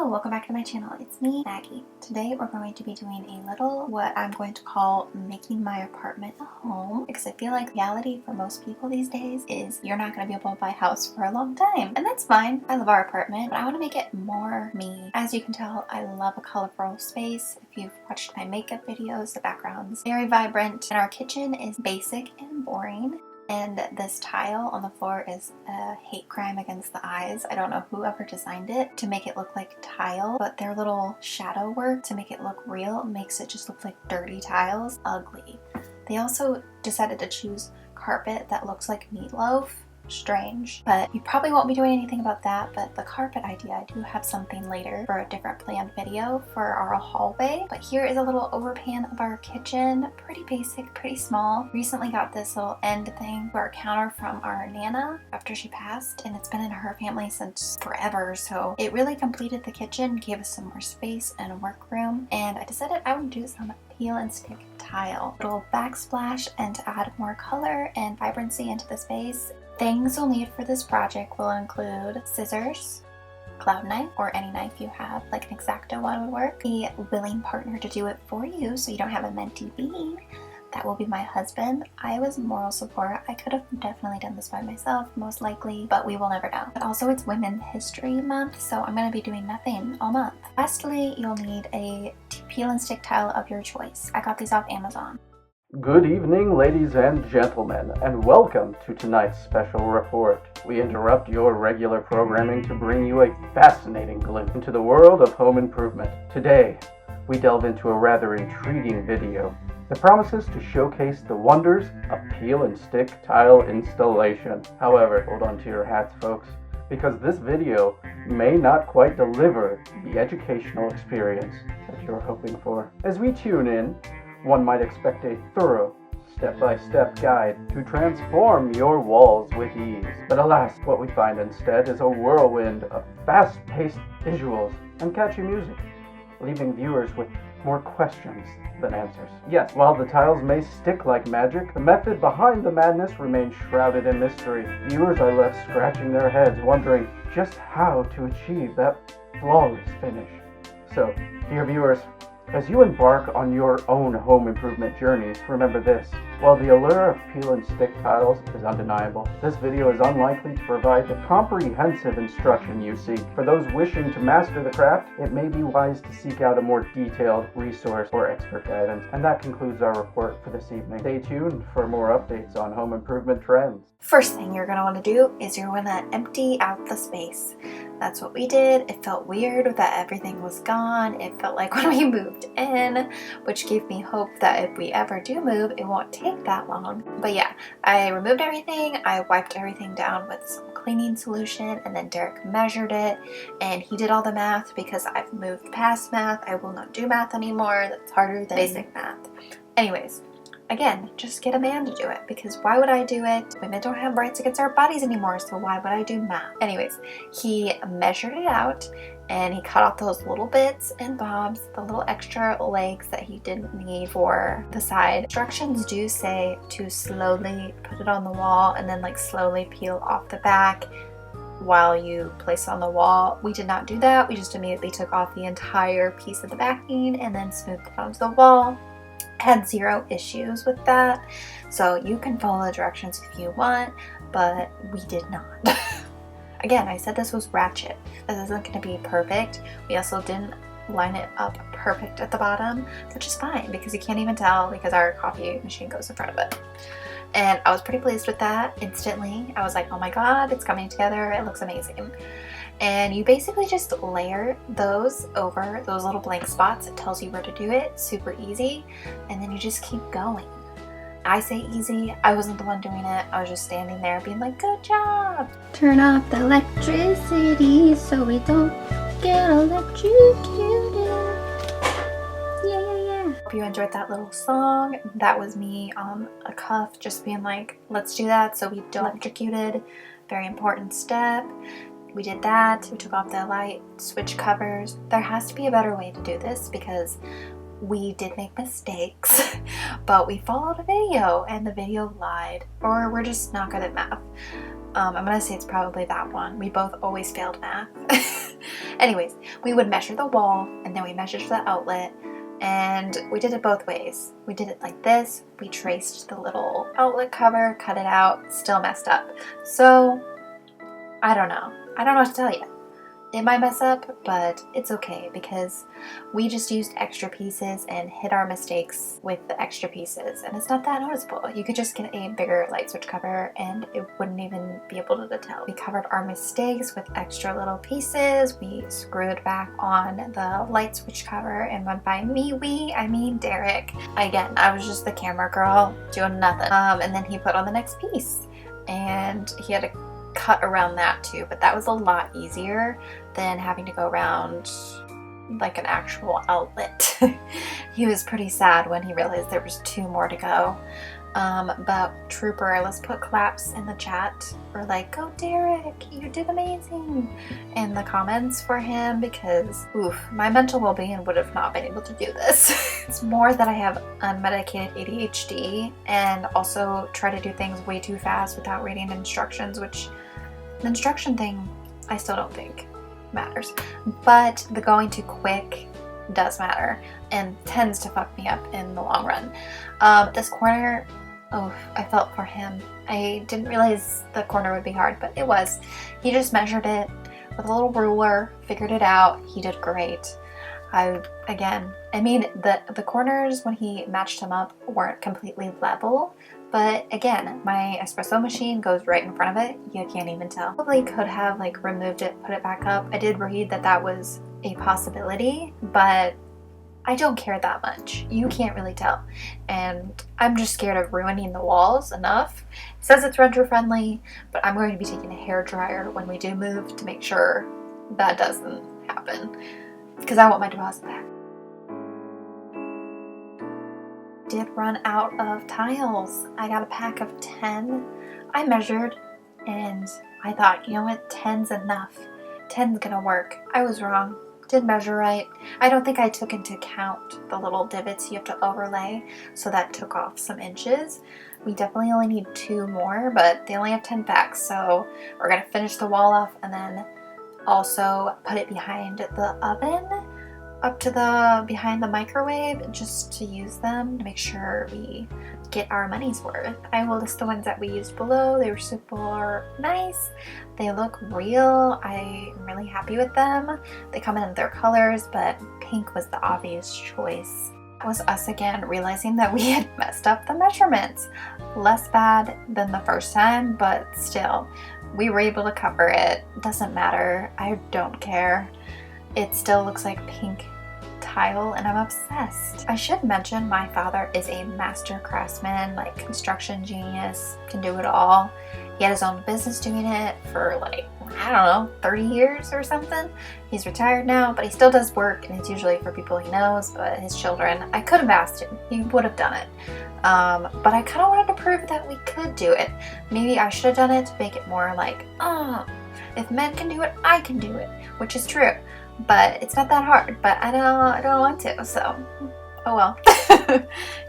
Hello, welcome back to my channel. It's me, Maggie. Today we're going to be doing a little what I'm going to call making my apartment a home, because I feel like reality for most people these days is you're not going to be able to buy a house for a long time, and that's fine. I love our apartment, but I want to make it more me. As you can tell, I love a colorful space. If you've watched my makeup videos, the background's very vibrant, and our kitchen is basic and boring. And this tile on the floor is a hate crime against the eyes. I don't know whoever designed it to make it look like tile, but their little shadow work to make it look real makes it just look like dirty tiles. Ugly. They also decided to choose carpet that looks like meatloaf. Strange, but you probably won't be doing anything about that. But the carpet idea, I do have something later for a different planned video for our hallway. But here is a little overpan of our kitchen. Pretty basic, pretty small. Recently got this little end thing for our counter from our Nana after she passed, and it's been in her family since forever, so it really completed the kitchen, gave us some more space and a workroom. And I decided I would do some peel and stick tile, little backsplash, and to add more color and vibrancy into the space. Things you'll need for this project will include scissors, cloud knife, or any knife you have, like an X-Acto one would work, a willing partner to do it for you so you don't have a mentee bean. That will be my husband. I was moral support. I could have definitely done this by myself, most likely, but we will never know. But also it's Women's History Month, so I'm going to be doing nothing all month. Lastly, you'll need a peel and stick tile of your choice. I got these off Amazon. Good evening, ladies and gentlemen, and welcome to tonight's special report. We interrupt your regular programming to bring you a fascinating glimpse into the world of home improvement. Today, we delve into a rather intriguing video that promises to showcase the wonders of peel and stick tile installation. However, hold on to your hats, folks, because this video may not quite deliver the educational experience that you're hoping for. As we tune in, one might expect a thorough, step-by-step guide to transform your walls with ease. But alas, what we find instead is a whirlwind of fast-paced visuals and catchy music, leaving viewers with more questions than answers. Yes, while the tiles may stick like magic, the method behind the madness remains shrouded in mystery. Viewers are left scratching their heads, wondering just how to achieve that flawless finish. So, dear viewers, as you embark on your own home improvement journeys, remember this: while the allure of peel and stick tiles is undeniable, this video is unlikely to provide the comprehensive instruction you seek. For those wishing to master the craft, it may be wise to seek out a more detailed resource or expert guidance. And that concludes our report for this evening. Stay tuned for more updates on home improvement trends. First thing you're going to want to do is you're going to empty out the space. That's what we did. It felt weird that everything was gone. It felt like when we moved in, which gave me hope that if we ever do move, it won't take that long. But yeah, I removed everything. I wiped everything down with some cleaning solution, and then Derek measured it, and he did all the math because I've moved past math. I will not do math anymore. That's harder than basic math. Anyways, again, just get a man to do it, because why would I do it? Women don't have rights against our bodies anymore, so why would I do math? Anyways, he measured it out, and he cut off those little bits and bobs, the little extra legs that he didn't need for the side. Instructions do say to slowly put it on the wall and then like slowly peel off the back while you place it on the wall. We did not do that. We just immediately took off the entire piece of the backing and then smoothed it onto the wall. Had zero issues with that, so you can follow the directions if you want, but we did not. Again, I said this was ratchet. This isn't going to be perfect. We also didn't line it up perfect at the bottom, which is fine because you can't even tell because our coffee machine goes in front of it. And I was pretty pleased with that instantly. I was like, oh my god, it's coming together. It looks amazing. And you basically just layer those over those little blank spots. It tells you where to do it. Super easy. And then you just keep going. I say easy. I wasn't the one doing it. I was just standing there being like, good job. Turn off the electricity so we don't get electrocuted. Yeah. Hope you enjoyed that little song. That was me on a cuff just being like, let's do that so we don't electrocuted. Very important step. We did that. We took off the light switch covers. There has to be a better way to do this because we did make mistakes, but we followed a video and the video lied, or we're just not good at math. I'm gonna say it's probably that one. We both always failed math. Anyways, we would measure the wall and then we measured the outlet, and we did it both ways. We did it like this. We traced the little outlet cover, cut it out, still messed up. So I don't know. I don't know what to tell you. It might mess up, but it's okay because we just used extra pieces and hid our mistakes with the extra pieces, and it's not that noticeable. You could just get a bigger light switch cover and it wouldn't even be able to tell. We covered our mistakes with extra little pieces. We screwed back on the light switch cover, and when by we, I mean Derek. Again, I was just the camera girl doing nothing. And then he put on the next piece, and he had to cut around that too, but that was a lot easier than having to go around like an actual outlet. He was pretty sad when he realized there was 2 more to go. But trooper, let's put claps in the chat or like, go Derek, you did amazing in the comments for him, because oof, my mental well-being would have not been able to do this. It's more that I have unmedicated ADHD and also try to do things way too fast without reading instructions, which the instruction thing I still don't think matters, but the going too quick does matter and tends to fuck me up in the long run. This corner, oh, I felt for him. I didn't realize the corner would be hard, but it was. He just measured it with a little ruler, figured it out. He did great. I mean, the corners when he matched them up weren't completely level, but again, my espresso machine goes right in front of it. You can't even tell. Probably could have like removed it, put it back up. I did read that that was a possibility, but I don't care that much. You can't really tell. And I'm just scared of ruining the walls enough. It says it's renter friendly, but I'm going to be taking a hair dryer when we do move to make sure that doesn't happen, because I want my deposit back. Did run out of tiles. I got a pack of 10. I measured and I thought, you know what, 10's enough. 10's gonna work. I was wrong. Didn't measure right. I don't think I took into account the little divots you have to overlay, so that took off some inches. We definitely only need 2 more, but they only have 10 packs, so we're gonna finish the wall off and then also put it behind the oven, up to behind the microwave, just to use them to make sure we get our money's worth. I will list the ones that we used below. They were super nice. They look real. I'm really happy with them. They come in their colors, but pink was the obvious choice. That was us again realizing that we had messed up the measurements. Less bad than the first time, but still, we were able to cover it. Doesn't matter. I don't care. It still looks like pink tile and I'm obsessed. I should mention my father is a master craftsman, like construction genius, can do it all. He had his own business doing it for like, I don't know, 30 years or something. He's retired now, but he still does work, and it's usually for people he knows, but his children, I could have asked him. He would have done it. But I kind of wanted to prove that we could do it. Maybe I should have done it to make it more like, oh, if men can do it, I can do it, which is true. But it's not that hard, but I don't want to, so oh well.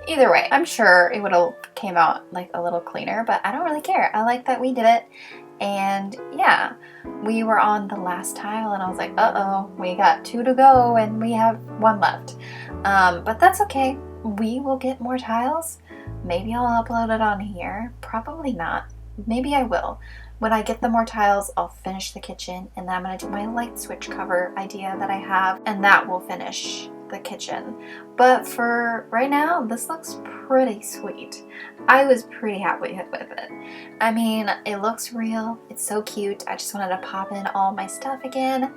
Either way, I'm sure it would have came out like a little cleaner, but I don't really care. I like that we did it. And yeah, we were on the last tile and I was like, uh-oh, we got 2 to go and we have 1 left. But that's okay. We will get more tiles. Maybe I'll upload it on here. Probably not. Maybe I will. When I get the more tiles, I'll finish the kitchen, and then I'm going to do my light switch cover idea that I have, and that will finish the kitchen. But for right now, this looks pretty sweet. I was pretty happy with it. I mean, it looks real. It's so cute. I just wanted to pop in all my stuff again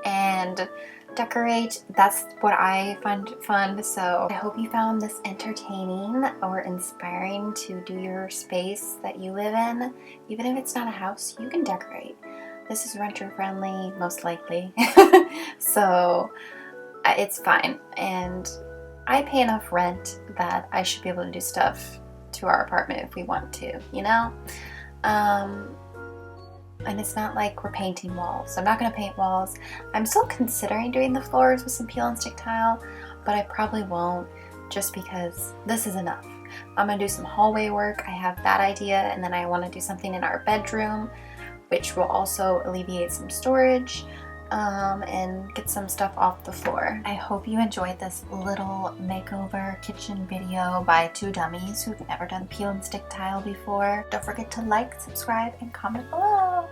and decorate. That's what I find fun. So I hope you found this entertaining or inspiring to do your space that you live in. Even if it's not a house, you can decorate. This is renter friendly, most likely. So it's fine. And I pay enough rent that I should be able to do stuff to our apartment if we want to, you know? And it's not like we're painting walls. I'm not going to paint walls. I'm still considering doing the floors with some peel and stick tile, but I probably won't, just because this is enough. I'm going to do some hallway work. I have that idea, and then I want to do something in our bedroom, which will also alleviate some storage. and get some stuff off the floor. I hope you enjoyed this little makeover kitchen video by two dummies who've never done peel and stick tile before. Don't forget to like, subscribe, and comment below.